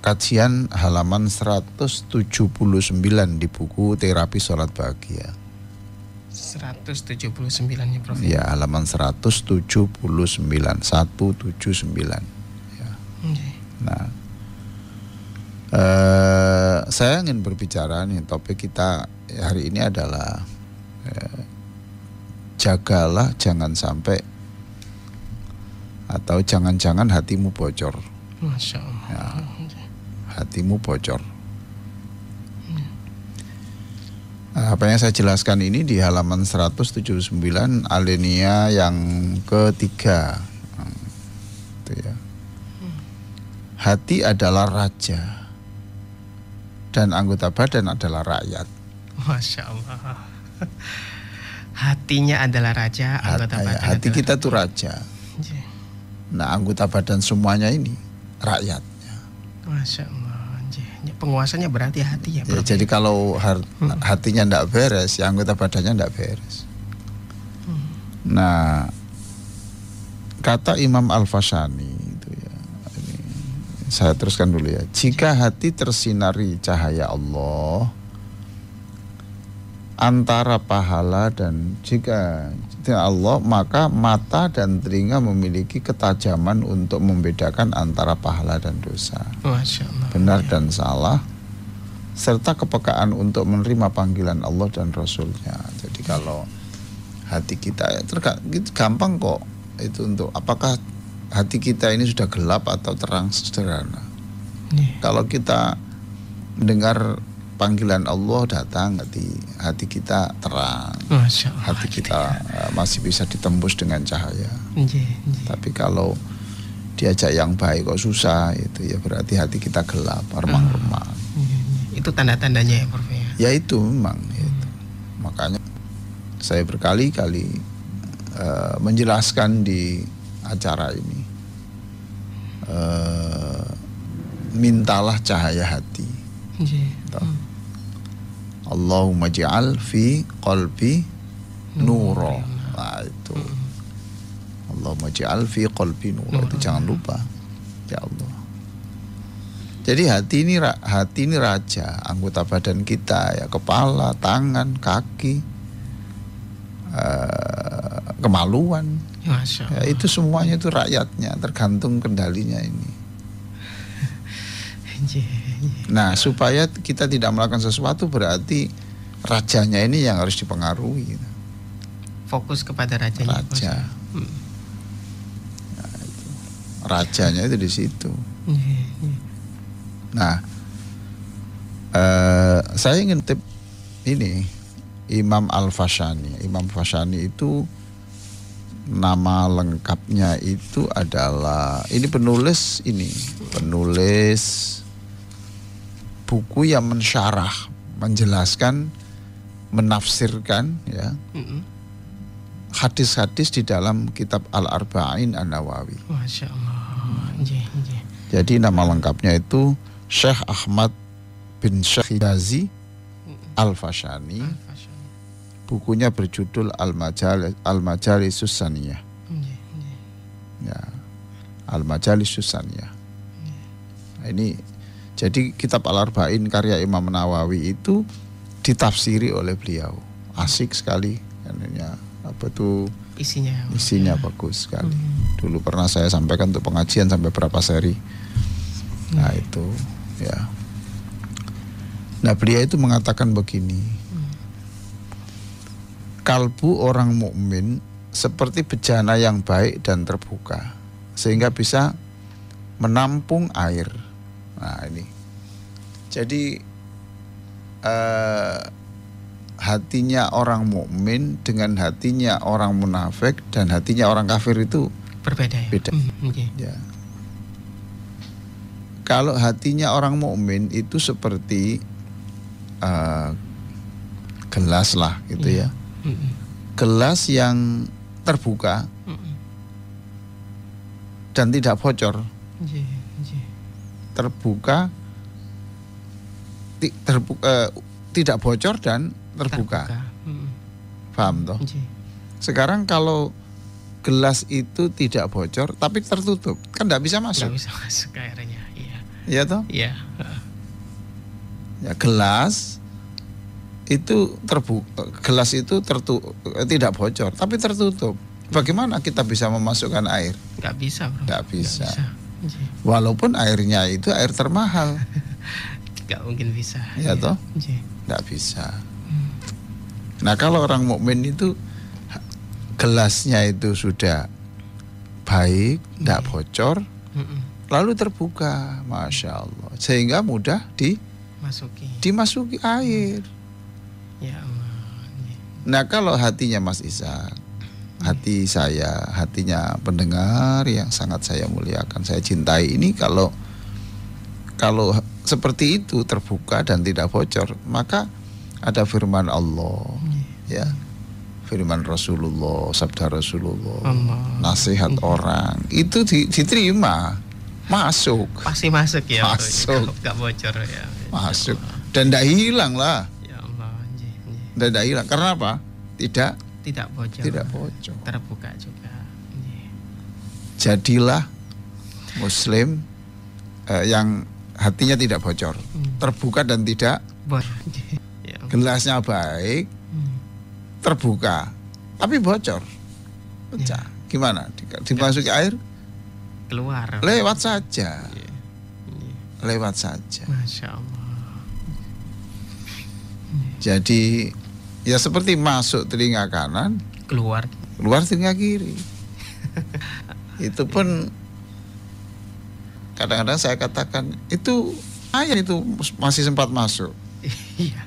kajian halaman 179 di buku Terapi Sholat Bahagia. 179 ya Prof. Ya, halaman 179, 179. Ya. Nah, saya ingin berbicara nih, topik kita hari ini adalah jagalah jangan sampai atau jangan-jangan hatimu bocor. Masya Allah. Ya, hatimu bocor. Apa yang saya jelaskan ini di halaman 179 alinea yang ketiga. Itu ya. Hati adalah raja dan anggota badan adalah rakyat. Masya Allah. Hatinya adalah raja, anggota badan hati adalah kita tuh raja. Nah, anggota badan semuanya ini rakyatnya. Masya Allah. Penguasanya berarti hati ya, Ya, jadi kalau hatinya tidak beres, ya anggota badannya tidak beres. Nah, kata Imam Al-Fashani itu ya, ini saya teruskan dulu ya. Jika hati tersinari cahaya Allah antara pahala dan jika Allah, maka mata dan telinga memiliki ketajaman untuk membedakan antara pahala dan dosa, benar dan salah, serta kepekaan untuk menerima panggilan Allah dan Rasulnya. Jadi kalau hati kita gampang kok itu untuk apakah hati kita ini sudah gelap atau terang, sederhana. Kalau kita mendengar panggilan Allah datang, hati kita terang, hati kita masih bisa ditembus dengan cahaya. Tapi kalau diajak yang baik kok susah, itu ya berarti hati kita gelap, remang-remang. Itu tanda-tandanya ya Prof. Ya itu memang. Itu. Makanya saya berkali-kali menjelaskan di acara ini, mintalah cahaya hati. Allahumma ja'al fi qalbi nura. Nah, itu. Allahumma ja'al fi qalbi nura. Itu jangan lupa. Ya Allah. Jadi hati ini raja, anggota badan kita ya, kepala, tangan, kaki, kemaluan. Ya, itu semuanya itu rakyatnya, tergantung kendalinya ini. Nah, supaya kita tidak melakukan sesuatu berarti rajanya ini yang harus dipengaruhi. Fokus kepada rajanya. Raja. Nah, itu. Rajanya itu di situ. Nah, saya ingin tip ini Imam Al-Fashani. Imam Fashani itu nama lengkapnya itu adalah penulis buku yang mensyarah, menjelaskan, menafsirkan ya hadis-hadis di dalam kitab Al-Arba'in An-Nawawi. Masya Allah. Jadi nama lengkapnya itu Syekh Ahmad bin Syekh Hijazi Al-Fashani. Bukunya berjudul Al-Majalisus Saniyah. Ya, Al-Majalisus Saniyah. Nah, ini jadi kitab Al-Arba'in karya Imam Nawawi itu ditafsiri oleh beliau. Asik sekali. Isinya bagus sekali. Dulu pernah saya sampaikan untuk pengajian sampai berapa seri. Nah itu ya. Nah beliau itu mengatakan begini. Kalbu orang mukmin seperti bejana yang baik dan terbuka, sehingga bisa menampung air. Nah ini, jadi hatinya orang mukmin dengan hatinya orang munafik dan hatinya orang kafir itu berbeda. Ya? Beda. Ya. Kalau hatinya orang mukmin itu seperti gelas lah, gitu ya. Gelas yang terbuka dan tidak bocor. Terbuka, tidak bocor dan terbuka. Paham toh? Sekarang kalau gelas itu tidak bocor tapi tertutup, kan tidak bisa masuk. Nggak bisa masuk airnya, iya. Iya toh? Iya. Ya, gelas itu terbuka, gelas itu tidak bocor tapi tertutup. Bagaimana kita bisa memasukkan air? Nggak bisa, bro. Nggak bisa. Nggak bisa. Walaupun airnya itu air termahal. Nggak mungkin bisa. Ya toh? Nggak bisa. Nah kalau orang mukmin itu gelasnya itu sudah baik, tidak bocor, lalu terbuka, masya Allah, sehingga mudah dimasuki air. Ya Allah. Nah kalau hatinya Mas Ishak, hati saya, hatinya pendengar yang sangat saya muliakan, saya cintai ini, kalau seperti itu terbuka dan tidak bocor, maka ada firman Allah, ya, firman Rasulullah, sabda Rasulullah, Allah, nasihat orang itu diterima, masuk. Pasti masuk ya. Masuk. Gak bocor ya. Masuk. Dan tidak hilang lah. Ya Allah. Dan tidak hilang. Karena apa? Tidak bocor. Tidak bocor. Terbuka juga. Jadilah Muslim yang hatinya tidak bocor, terbuka dan tidak bocor. Gelasnya baik, terbuka, tapi bocor, pecah. Gimana? Dimasuki air? Keluar. Lewat saja. Lewat saja. Masya Allah. Jadi ya seperti masuk telinga kanan, keluar telinga kiri. Itu pun kadang-kadang saya katakan itu air itu masih sempat masuk. Iya.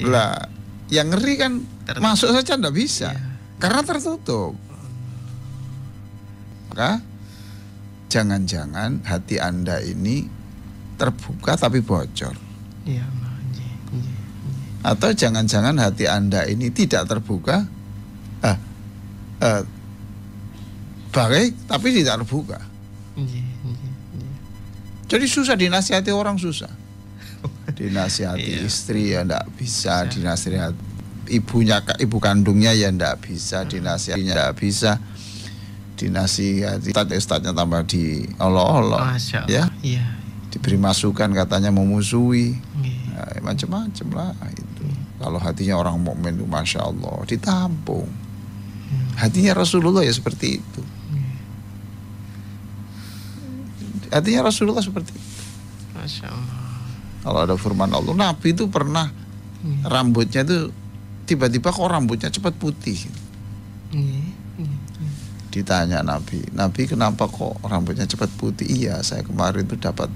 Lah, yang ngeri kan masuk saja tidak bisa, karena tertutup. Maka jangan-jangan hati Anda ini terbuka tapi bocor. Iya. Atau jangan-jangan hati Anda ini tidak terbuka, baik tapi tidak terbuka. Jadi susah dinasihati orang, susah. Dinasihati istri ya ndak bisa, dinasihati ibu kandungnya ya ndak bisa, dinasihatinya ndak bisa, dinasihati ustadznya tambah di Allah ya. Iya. Diberi masukan katanya memusuhi, macam-macam lah itu. Kalau hatinya orang mukmin itu masya Allah ditampung. Hatinya Rasulullah ya seperti itu. Hatinya Rasulullah seperti itu. Masya Allah. Kalau ada firman Allah, Nabi itu pernah rambutnya itu tiba-tiba kok rambutnya cepat putih. Ditanya Nabi kenapa kok rambutnya cepat putih? Iya, saya kemarin itu dapat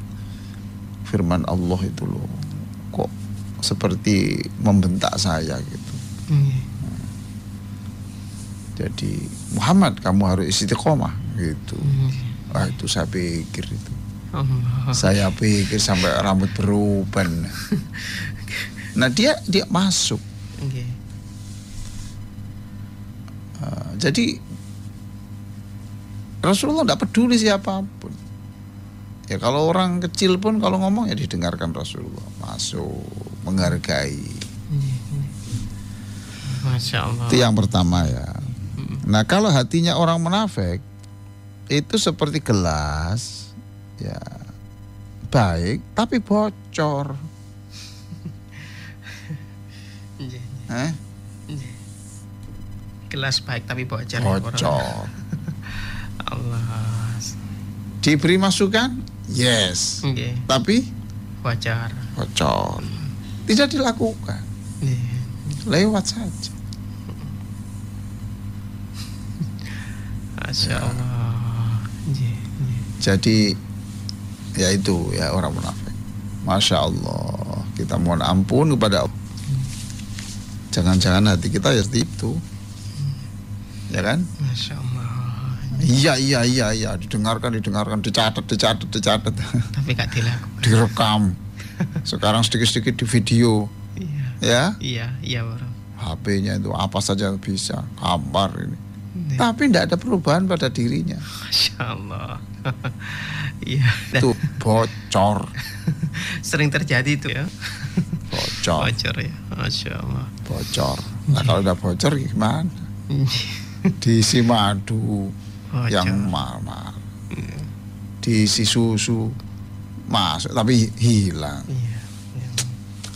firman Allah itu loh, kok seperti membentak saya gitu. Jadi Muhammad kamu harus istiqomah gitu. Wah itu saya pikir itu. Saya pikir sampai rambut beruban. Nah dia masuk. Jadi Rasulullah tidak peduli siapapun. Ya kalau orang kecil pun kalau ngomong ya didengarkan Rasulullah, masuk, menghargai. Masya Allah. Itu yang pertama ya. Nah kalau hatinya orang munafik itu seperti gelas, ya baik tapi bocor. Gelas baik tapi bocor. Bocor. Allah. Diberi masukan, yes. Tapi bocor. Tidak dilakukan. Lewat saja. Masya Allah. Jadi ya itu ya orang munafik. Masya Allah. Kita mohon ampun kepada Allah. Jangan-jangan hati kita ya seperti itu. Ya kan? Masya Allah. Iya. Didengarkan, dicatat. Tapi gak dilakukan. Direkam. Sekarang sedikit-sedikit di video. Iya. Iya bro. HP-nya itu apa saja bisa. Kamar ini. Tapi tidak ada perubahan pada dirinya. Masya Allah. Iya. Itu bocor. Sering terjadi itu ya. Bocor ya. Masya Allah. Bocor. Nah kalau udah bocor gimana? Diisi madu yang mahal. Diisi susu masuk tapi hilang. Iya.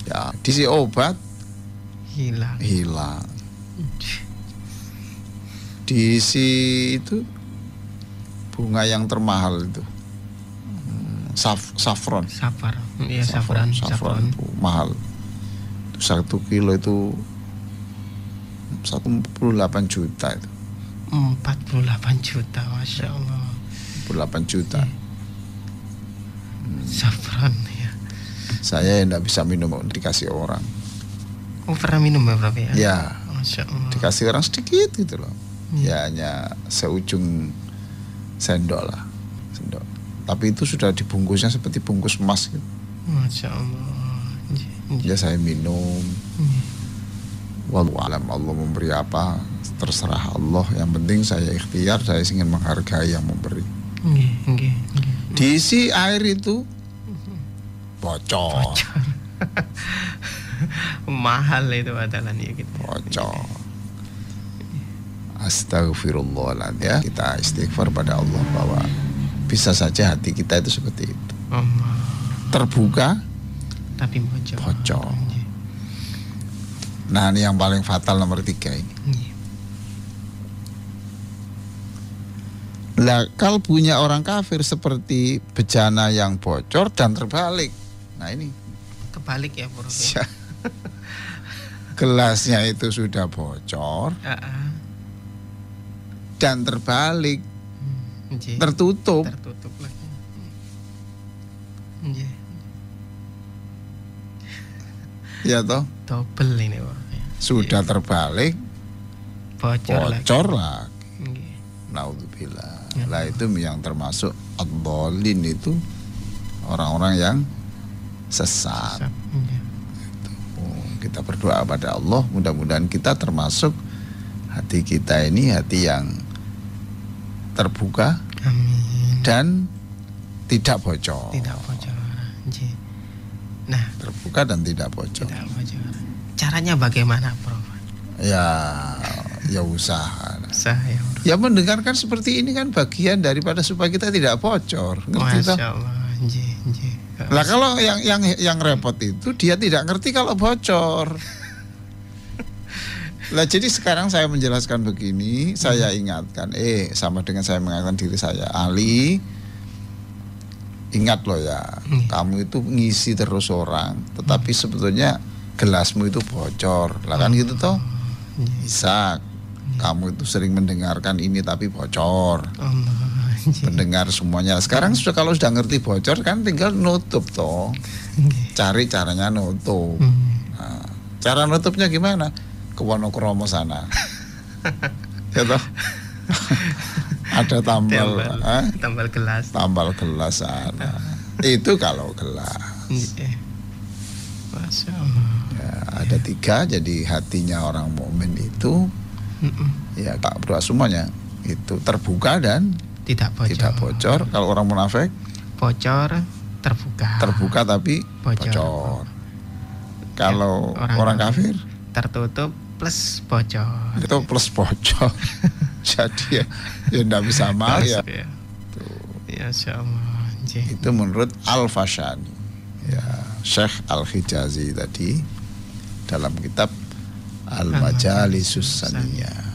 Ya, diisi obat hilang. Diisi itu bunga yang termahal itu. Saffron. Iya, saffron itu mahal. Itu 1 kilo itu 48 juta itu. 48 juta, Masya Allah. 48 juta. Saffron ya. Saya yang tidak bisa minum, dikasih orang. Oh, pernah minum ya, Prof ya? Ya. Masya Allah. Dikasih orang sedikit gitu loh. Ya hanya seujung sendok lah. Sendok. Tapi itu sudah dibungkusnya seperti bungkus emas gitu. Masya Allah. Ya saya minum. Wallahu alam, Allah memberi apa terserah Allah. Yang penting saya ikhtiar, saya ingin menghargai yang memberi. Diisi air itu bocor. Mahal itu adalah ya gitu. Bocor. Astagfirullahaladzim ya. Kita istighfar pada Allah bahwa bisa saja hati kita itu seperti itu. Terbuka tapi bocor. Nah, ini yang paling fatal nomor 3 ini. Lah, kalbunya orang kafir seperti bejana yang bocor dan terbalik. Nah, ini kebalik ya, Prof. Gelasnya itu sudah bocor dan terbalik, tertutup lagi. Ya toh, double ini, Prof. Sudah terbalik, bocor lagi. Naudzubillah. Lah itu yang termasuk ad-dhalin, itu orang-orang yang sesat. Kita berdoa pada Allah, mudah-mudahan kita termasuk hati kita ini hati yang terbuka. Amin. Dan tidak bocor. Nah, terbuka dan tidak bocor. Caranya bagaimana, Prof? Ya usaha. Ya, mendengarkan seperti ini kan bagian daripada supaya kita tidak bocor. Ngerti toh? Masya Allah. Lah kalau yang repot itu dia tidak ngerti kalau bocor. Lah jadi sekarang saya menjelaskan begini, saya ingatkan, sama dengan saya mengingatkan diri saya, Ali, ingat loh ya, kamu itu ngisi terus orang, tetapi sebetulnya gelasmu itu bocor. Lah kan gitu toh? Ishak, kamu itu sering mendengarkan ini tapi bocor. Mendengar semuanya. Sekarang kalau sudah ngerti bocor kan tinggal nutup toh. Cari caranya nutup. Nah, cara nutupnya gimana? Ke Wonokromo sana. Ya toh? Ada tambal gelas. Tambal gelas sana. Itu kalau gelas. Masya Allah. Ya, ada 3, jadi hatinya orang mukmin itu ya berdoa semuanya itu terbuka dan tidak bocor. Kalau orang munafik bocor, terbuka tapi bocor. Kalau orang kafir tertutup plus bocor. Itu plus bocor. Jadi ya tidak bisa mal ya. Ya, insyaallah. Itu menurut Al-Fashani. Ya, Syekh Al-Hijazi tadi dalam kitab Al-Majalisus Saniyah.